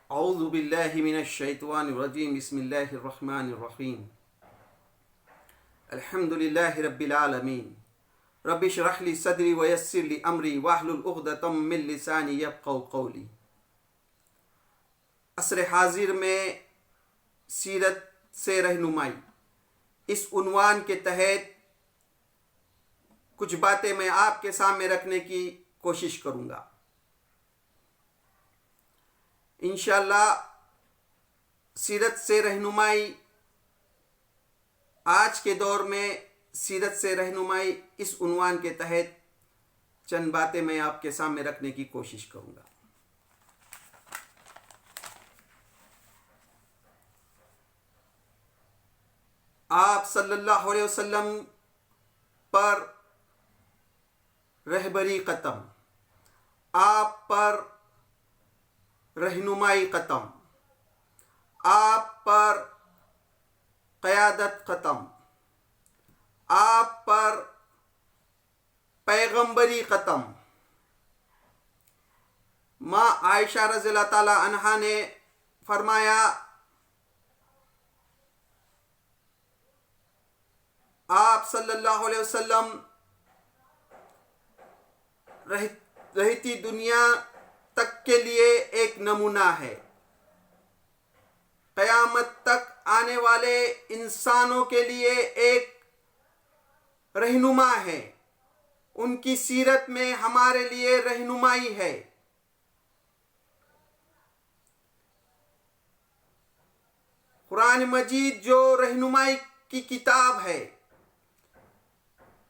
اعوذ باللہ من الشیطان الرجیم بسم اللہ الرحمن الرحیم الحمد للہ رب العالمین رب اشرح لی صدری ویسر لی امری واحلل عقدۃ من لسانی یفقہوا قولی۔ عصر حاضر میں سیرت سے رہنمائی اس عنوان کے تحت کچھ باتیں میں آپ کے سامنے رکھنے کی کوشش کروں گا۔ انشاءاللہ سیرت سے رہنمائی آج کے دور میں سیرت سے رہنمائی اس عنوان کے تحت چند باتیں میں آپ کے سامنے رکھنے کی کوشش کروں گا۔ آپ صلی اللہ علیہ وسلم پر رہبری ختم، آپ پر رہنمائی ختم، آپ پر قیادت ختم، آپ پر پیغمبری ختم۔ ماں عائشہ رضی اللہ تعالی عنہا نے فرمایا، آپ صلی اللہ علیہ وسلم رہتی دنیا تک کے لیے ایک نمونہ ہے، قیامت تک آنے والے انسانوں کے لیے ایک رہنما ہے، ان کی سیرت میں ہمارے لیے رہنمائی ہے۔ قرآن مجید جو رہنمائی کی کتاب ہے،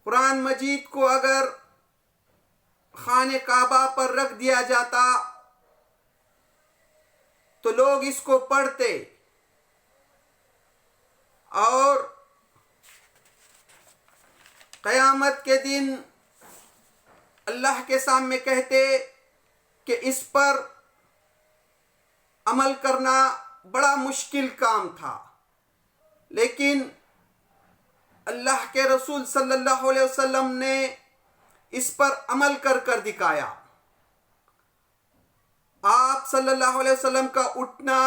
قرآن مجید کو اگر خانہ کعبہ پر رکھ دیا جاتا تو لوگ اس کو پڑھتے اور قیامت کے دن اللہ کے سامنے کہتے کہ اس پر عمل کرنا بڑا مشکل کام تھا، لیکن اللہ کے رسول صلی اللہ علیہ وسلم نے اس پر عمل کر دکھایا۔ آپ صلی اللہ علیہ وسلم کا اٹھنا،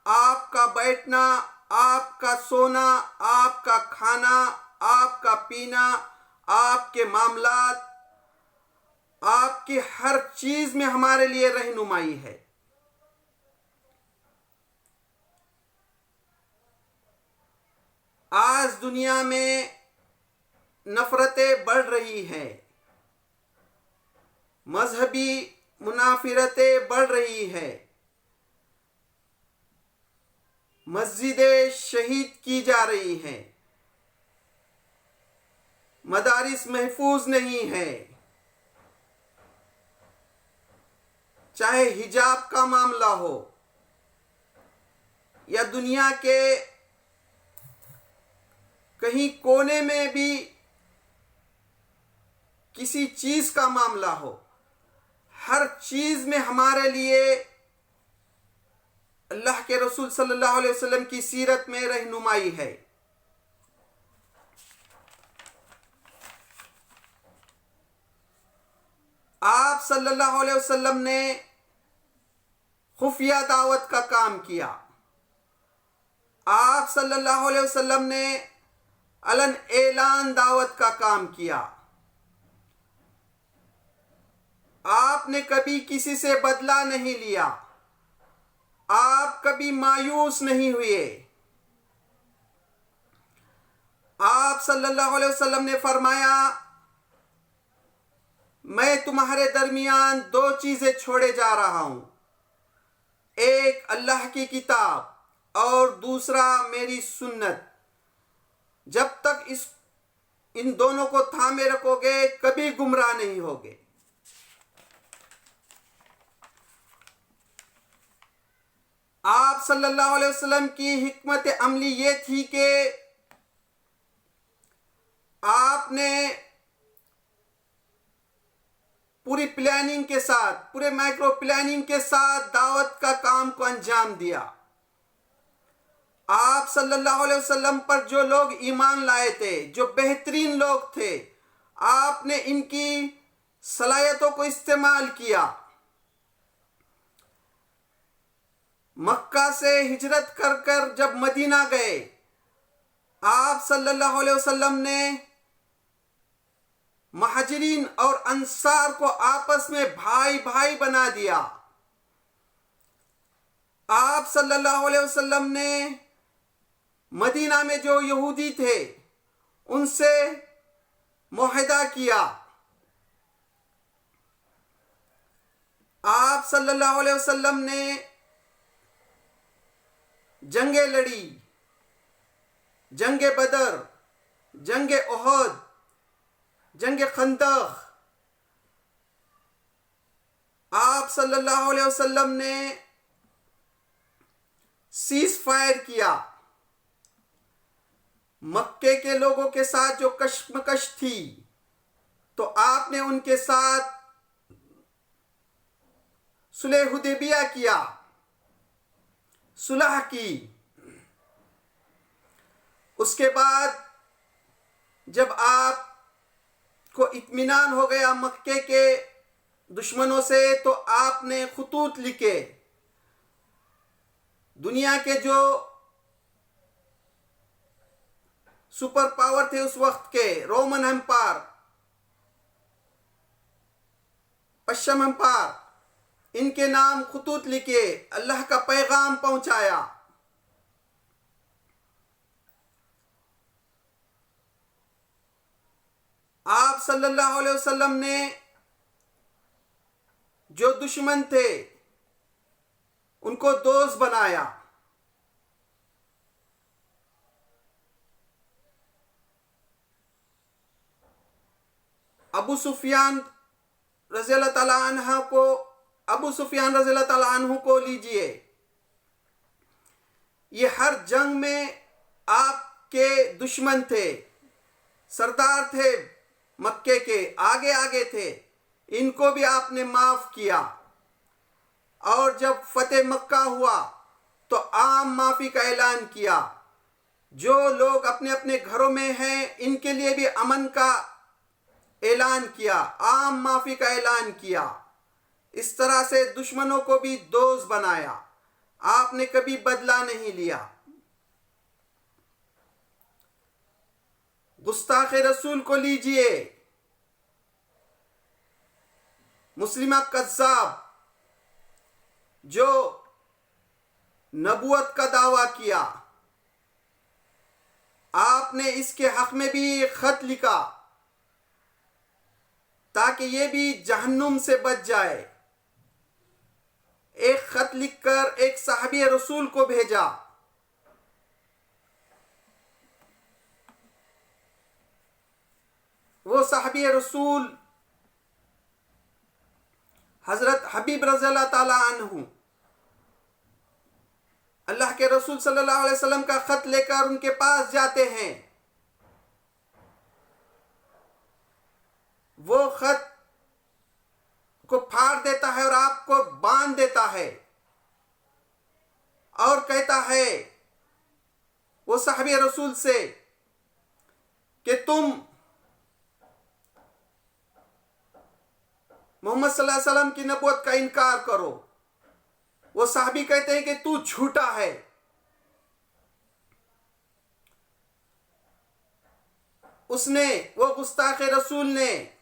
آپ کا بیٹھنا، آپ کا سونا، آپ کا کھانا، آپ کا پینا، آپ کے معاملات، آپ کی ہر چیز میں ہمارے لیے رہنمائی ہے۔ آج دنیا میں نفرتیں بڑھ رہی ہیں، مذہبی منافرتیں بڑھ رہی ہیں، مسجدیں شہید کی جا رہی ہیں، مدارس محفوظ نہیں ہیں، چاہے حجاب کا معاملہ ہو یا دنیا کے کہیں کونے میں بھی کسی چیز کا معاملہ ہو، ہر چیز میں ہمارے لیے اللہ کے رسول صلی اللہ علیہ وسلم کی سیرت میں رہنمائی ہے۔ آپ صلی اللہ علیہ وسلم نے خفیہ دعوت کا کام کیا، آپ صلی اللہ علیہ وسلم نے علن اعلان دعوت کا کام کیا، آپ نے کبھی کسی سے بدلہ نہیں لیا، آپ کبھی مایوس نہیں ہوئے۔ آپ صلی اللہ علیہ وسلم نے فرمایا، میں تمہارے درمیان دو چیزیں چھوڑے جا رہا ہوں، ایک اللہ کی کتاب اور دوسرا میری سنت، جب تک ان دونوں کو تھامے رکھو گے کبھی گمراہ نہیں ہوگے۔ آپ صلی اللہ علیہ وسلم کی حکمت عملی یہ تھی کہ آپ نے پوری پلاننگ کے ساتھ، پورے مائکرو پلاننگ کے ساتھ دعوت کا کام کو انجام دیا۔ آپ صلی اللہ علیہ وسلم پر جو لوگ ایمان لائے تھے، جو بہترین لوگ تھے، آپ نے ان کی صلاحیتوں کو استعمال کیا۔ مکہ سے ہجرت کر کر جب مدینہ گئے، آپ صلی اللہ علیہ وسلم نے مہاجرین اور انصار کو آپس میں بھائی بھائی بنا دیا۔ آپ صلی اللہ علیہ وسلم نے مدینہ میں جو یہودی تھے ان سے معاہدہ کیا۔ آپ صلی اللہ علیہ وسلم نے جنگیں لڑی، جنگ بدر، جنگ احد، جنگ خندق۔ آپ صلی اللہ علیہ وسلم نے سیز فائر کیا۔ مکے کے لوگوں کے ساتھ جو کشمکش تھی تو آپ نے ان کے ساتھ صلح حدیبیہ کیا، صلح کی۔ اس کے بعد جب آپ کو اطمینان ہو گیا مکے کے دشمنوں سے تو آپ نے خطوط لکھے۔ دنیا کے جو سپر پاور تھے اس وقت کے، رومن امپائر، پشچم امپائر، ان کے نام خطوط لکھے، اللہ کا پیغام پہنچایا۔ آپ صلی اللہ علیہ وسلم نے جو دشمن تھے ان کو دوست بنایا۔ ابو سفیان رضی اللہ تعالیٰ عنہ کو لیجئے، یہ ہر جنگ میں آپ کے دشمن تھے، سردار تھے مکے کے، آگے آگے تھے، ان کو بھی آپ نے معاف کیا۔ اور جب فتح مکہ ہوا تو عام معافی کا اعلان کیا۔ جو لوگ اپنے اپنے گھروں میں ہیں ان کے لیے بھی امن کا اعلان کیا، عام معافی کا اعلان کیا۔ اس طرح سے دشمنوں کو بھی دوست بنایا، آپ نے کبھی بدلہ نہیں لیا۔ گستاخ رسول کو لیجئے، مسلمہ کذاب جو نبوت کا دعویٰ کیا، آپ نے اس کے حق میں بھی ایک خط لکھا تاکہ یہ بھی جہنم سے بچ جائے۔ ایک خط لکھ کر ایک صحابی رسول کو بھیجا۔ وہ صحابی رسول حضرت حبیب رضی اللہ تعالی عنہ اللہ کے رسول صلی اللہ علیہ وسلم کا خط لے کر ان کے پاس جاتے ہیں۔ وہ خط کو پھاڑ دیتا ہے اور آپ کو باندھ دیتا ہے اور کہتا ہے وہ صحابی رسول سے کہ تم محمد صلی اللہ علیہ وسلم کی نبوت کا انکار کرو۔ وہ صحابی کہتے ہیں کہ تو جھوٹا ہے۔ وہ گستاخ رسول نے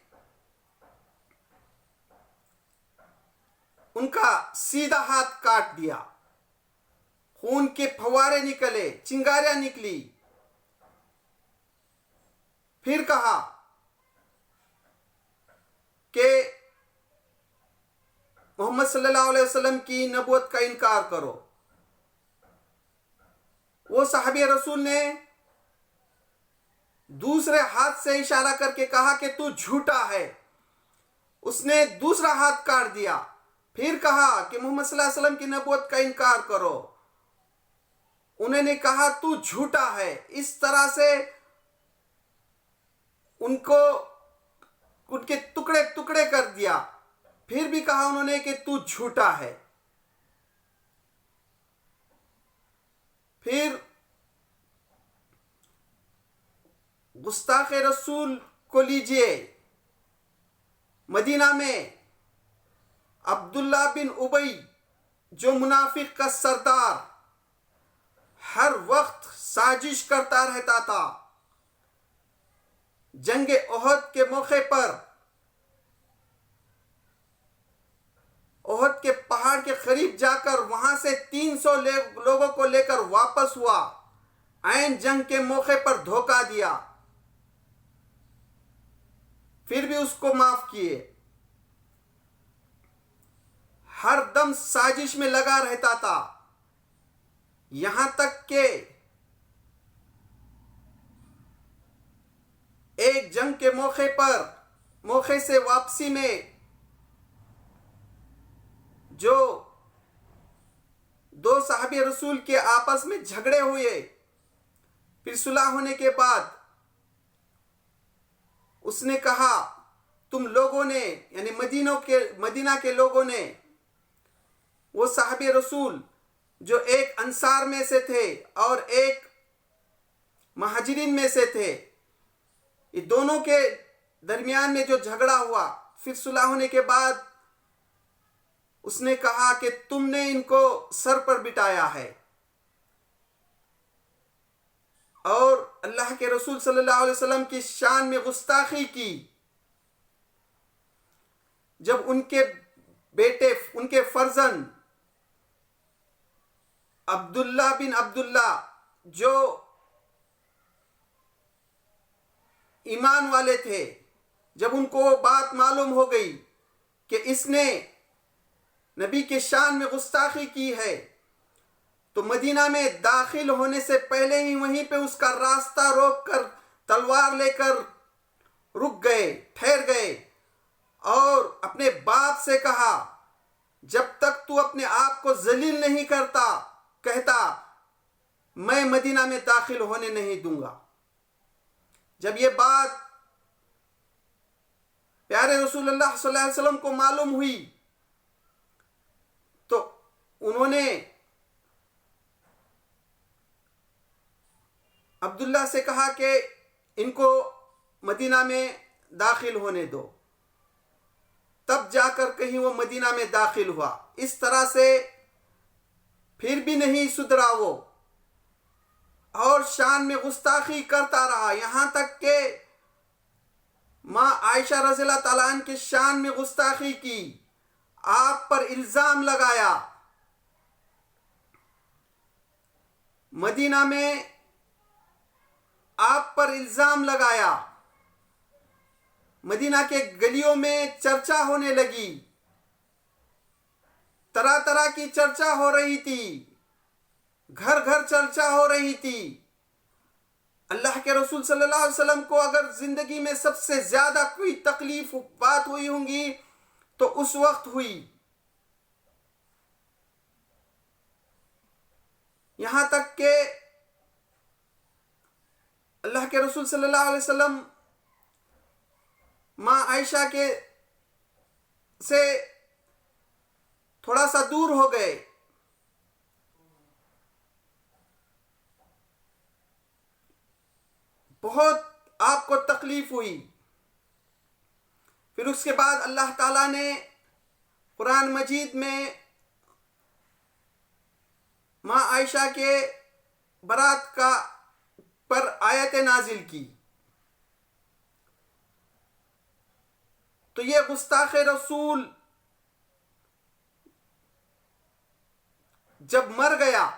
ان کا سیدھا ہاتھ کاٹ دیا، خون کے پھوارے نکلے، چنگاریاں نکلی۔ پھر کہا کہ محمد صلی اللہ علیہ وسلم کی نبوت کا انکار کرو۔ وہ صحابی رسول نے دوسرے ہاتھ سے اشارہ کر کے کہا کہ تو جھوٹا ہے۔ اس نے دوسرا ہاتھ کاٹ دیا، پھر کہا کہ محمد صلی اللہ علیہ وسلم کی نبوت کا انکار کرو۔ انہوں نے کہا تو جھوٹا ہے۔ اس طرح سے ان کے ٹکڑے ٹکڑے کر دیا۔ پھر بھی کہا انہوں نے کہ تو جھوٹا ہے۔ پھر گستاخ رسول کو لیجئے، مدینہ میں عبداللہ بن ابی جو منافق کا سردار ہر وقت سازش کرتا رہتا تھا، جنگ احد کے موقع پر احد کے پہاڑ کے قریب جا کر وہاں سے 300 لوگوں کو لے کر واپس ہوا، عین جنگ کے موقع پر دھوکہ دیا، پھر بھی اس کو معاف کیے، ہر دم سازش میں لگا رہتا تھا، یہاں تک کہ ایک جنگ کے موقع سے واپسی میں جو دو صحابی رسول کے آپس میں جھگڑے ہوئے، پھر صلح ہونے کے بعد اس نے کہا تم لوگوں نے، یعنی مدینہ کے لوگوں نے، وہ صحابی رسول جو ایک انصار میں سے تھے اور ایک مہاجرین میں سے تھے، یہ دونوں کے درمیان میں جو جھگڑا ہوا، پھر صلح ہونے کے بعد اس نے کہا کہ تم نے ان کو سر پر بٹھایا ہے، اور اللہ کے رسول صلی اللہ علیہ وسلم کی شان میں گستاخی کی، جب ان کے بیٹے، ان کے فرزند عبداللہ بن عبداللہ جو ایمان والے تھے، جب ان کو بات معلوم ہو گئی کہ اس نے نبی کے شان میں گستاخی کی ہے، تو مدینہ میں داخل ہونے سے پہلے ہی وہیں پہ اس کا راستہ روک کر تلوار لے کر رک گئے، ٹھہر گئے، اور اپنے باپ سے کہا جب تک تو اپنے آپ کو ذلیل نہیں کہتا میں مدینہ میں داخل ہونے نہیں دوں گا۔ جب یہ بات پیارے رسول اللہ صلی اللہ علیہ وسلم کو معلوم ہوئی تو انہوں نے عبداللہ سے کہا کہ ان کو مدینہ میں داخل ہونے دو، تب جا کر کہیں وہ مدینہ میں داخل ہوا۔ اس طرح سے پھر بھی نہیں سدھرا وہ، اور شان میں گستاخی کرتا رہا، یہاں تک کہ ماں عائشہ رضی اللہ تعالیٰ عنہ کی شان میں گستاخی کی، آپ پر الزام لگایا، مدینہ میں آپ پر الزام لگایا، مدینہ کے گلیوں میں چرچا ہونے لگی، طرح طرح کی چرچا ہو رہی تھی، گھر گھر چرچا ہو رہی تھی۔ اللہ کے رسول صلی اللہ علیہ وسلم کو اگر زندگی میں سب سے زیادہ کوئی تکلیف بات ہوئی ہوں گی تو اس وقت ہوئی، یہاں تک کہ اللہ کے رسول صلی اللہ علیہ وسلم ماں عائشہ کے سے تھوڑا سا دور ہو گئے، بہت آپ کو تکلیف ہوئی۔ پھر اس کے بعد اللہ تعالیٰ نے قرآن مجید میں ماں عائشہ کے برات پر آیت نازل کی، تو یہ گستاخ رسول جب مر گیا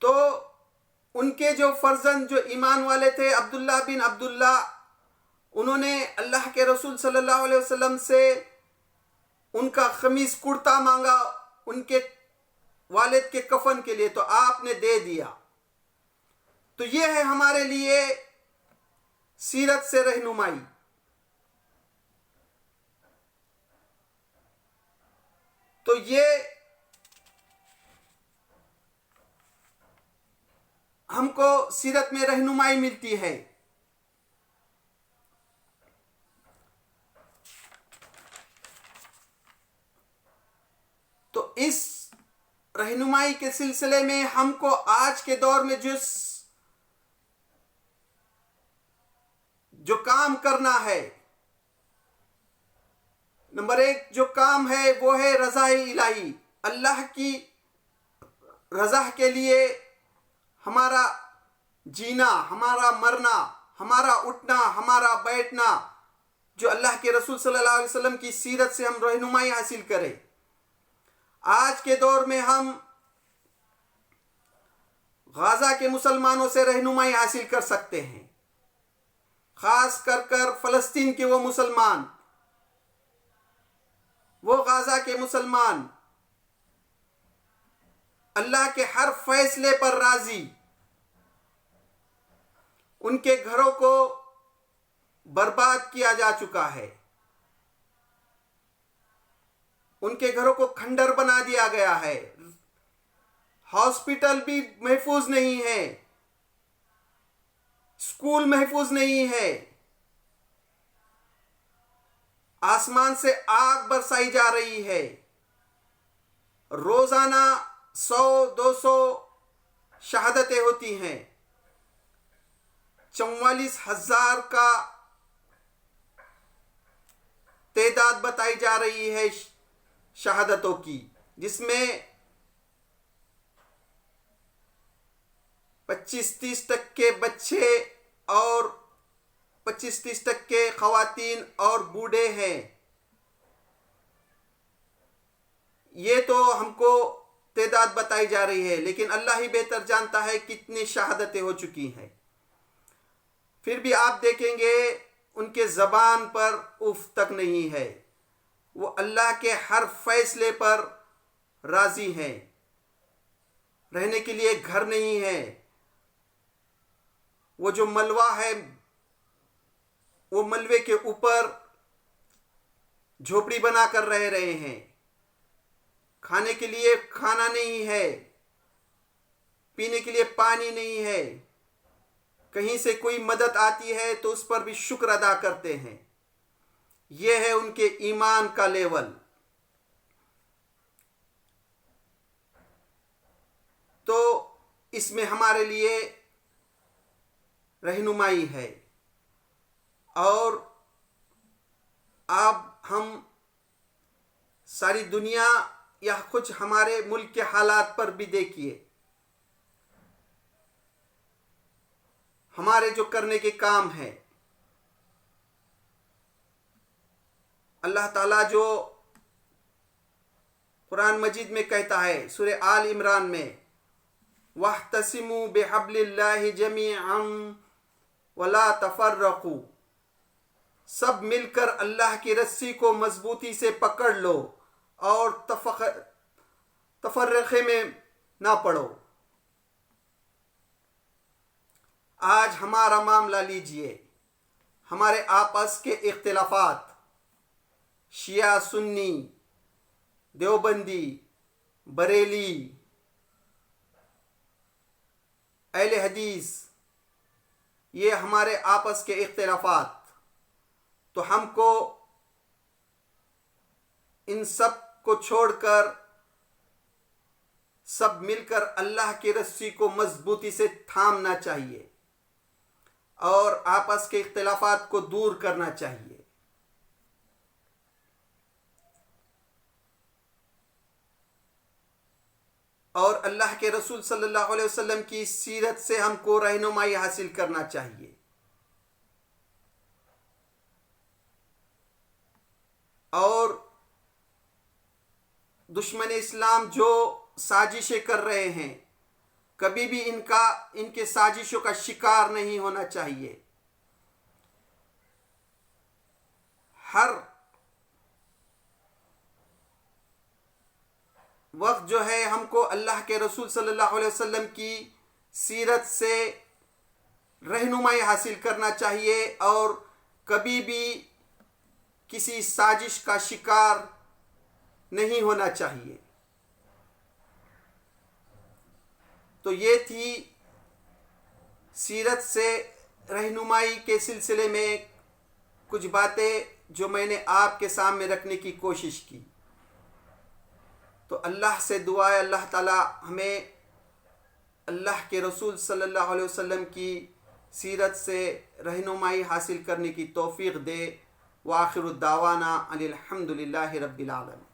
تو ان کے جو فرزند جو ایمان والے تھے عبداللہ بن عبداللہ، انہوں نے اللہ کے رسول صلی اللہ علیہ وسلم سے ان کا قمیص کرتا مانگا ان کے والد کے کفن کے لیے، تو آپ نے دے دیا۔ تو یہ ہے ہمارے لیے سیرت سے رہنمائی۔ تو یہ ہم کو سیرت میں رہنمائی ملتی ہے۔ تو اس رہنمائی کے سلسلے میں ہم کو آج کے دور میں جو کام کرنا ہے نمبر 1 جو کام ہے وہ ہے رضا الہی، اللہ کی رضا کے لیے ہمارا جینا، ہمارا مرنا، ہمارا اٹھنا، ہمارا بیٹھنا، جو اللہ کے رسول صلی اللہ علیہ وسلم کی سیرت سے ہم رہنمائی حاصل کریں۔ آج کے دور میں ہم غزہ کے مسلمانوں سے رہنمائی حاصل کر سکتے ہیں، خاص کر فلسطین کے وہ مسلمان، وہ غزہ کے مسلمان اللہ کے ہر فیصلے پر راضی، ان کے گھروں کو برباد کیا جا چکا ہے، ان کے گھروں کو کھنڈر بنا دیا گیا ہے، ہاسپٹل بھی محفوظ نہیں ہے، اسکول محفوظ نہیں ہے، آسمان سے آگ برسائی جا رہی ہے، روزانہ 100-200 شہادتیں ہوتی ہیں، 44,000 کا تعداد بتائی جا رہی ہے شہادتوں کی، جس میں 25-30% بچے اور 25-30% خواتین اور بوڑھے ہیں۔ یہ تو ہم کو تعداد بتائی جا رہی ہے، لیکن اللہ ہی بہتر جانتا ہے کتنی شہادتیں ہو چکی ہیں۔ پھر بھی آپ دیکھیں گے ان کے زبان پر اف تک نہیں ہے، وہ اللہ کے ہر فیصلے پر راضی ہیں، رہنے کے لیے گھر نہیں ہے، وہ جو ملبہ ہے وہ ملبے کے اوپر جھوپڑی بنا کر رہ رہے ہیں، کھانے کے لیے کھانا نہیں ہے، پینے کے لیے پانی نہیں ہے، کہیں سے کوئی مدد آتی ہے تو اس پر بھی شکر ادا کرتے ہیں۔ یہ ہے ان کے ایمان کا لیول۔ تو اس میں ہمارے لیے رہنمائی ہے، اور اب ہم ساری دنیا یا کچھ ہمارے ملک کے حالات پر بھی دیکھیے، ہمارے جو کرنے کے کام ہیں، اللہ تعالیٰ جو قرآن مجید میں کہتا ہے سورہ آل عمران میں، وَاحْتَصِمُوا بِحَبْلِ اللَّهِ جَمِيعًا وَلَا تَفَرَّقُوا، سب مل کر اللہ کی رسی کو مضبوطی سے پکڑ لو اور تفرقے میں نہ پڑو۔ آج ہمارا معاملہ لیجئے، ہمارے آپس کے اختلافات، شیعہ سنی، دیوبندی، بریلی، اہل حدیث، یہ ہمارے آپس کے اختلافات، تو ہم کو ان سب کو چھوڑ کر سب مل کر اللہ کی رسی کو مضبوطی سے تھامنا چاہیے اور آپس کے اختلافات کو دور کرنا چاہیے۔ اور اللہ کے رسول صلی اللہ علیہ وسلم کی سیرت سے ہم کو رہنمائی حاصل کرنا چاہیے، اور دشمن اسلام جو سازشیں کر رہے ہیں، کبھی بھی ان کے سازشوں کا شکار نہیں ہونا چاہیے۔ ہر وقت جو ہے ہم کو اللہ کے رسول صلی اللہ علیہ وسلم کی سیرت سے رہنمائی حاصل کرنا چاہیے، اور کبھی بھی کسی سازش کا شکار نہیں ہونا چاہیے۔ تو یہ تھی سیرت سے رہنمائی کے سلسلے میں کچھ باتیں جو میں نے آپ کے سامنے رکھنے کی کوشش کی۔ تو اللہ سے دعا ہے اللہ تعالیٰ ہمیں اللہ کے رسول صلی اللہ علیہ وسلم کی سیرت سے رہنمائی حاصل کرنے کی توفیق دے۔ وآخر الدعوانا ان الحمد للہ رب العالمین.